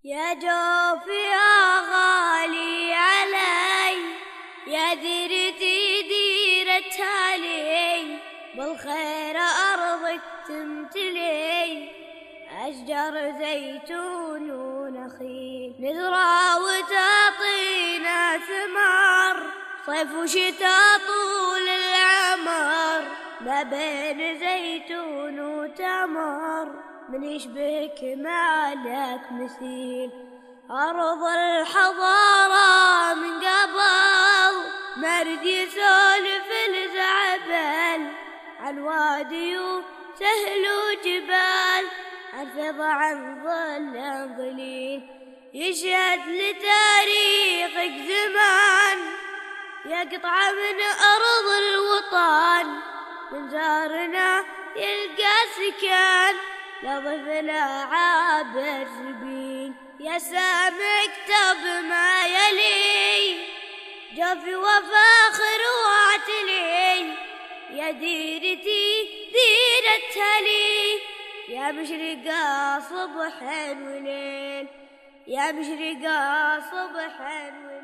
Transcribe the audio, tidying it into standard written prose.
يا جوف يا غالي علي، يا ديرتي ديرتها لي، بالخير أرضك تمتلي، أشجار زيتون ونخيل، نزرع وتعطينا ثمار، صيف وشتاء طول العمر، ما بين زيتون وتمر، من يشبهك ما لك مثيل. أرض الحضارة من قبل، ما رد يسولف الزعبل، عن وادي وسهل وجبال، عن فضا عن ظل ظليل، يشهد لتاريخك زمان، يا قطعة من أرض الوطن، من زارنا يلقى سكان، لا ضيفنا عابر سبيل، يا سامع اكتب ما يلي، جوفي وفاخر واعتلي، يا ديرتي ديرتها لي، يا مشرقة صبح وليل، يا مشرقة صبح وليل.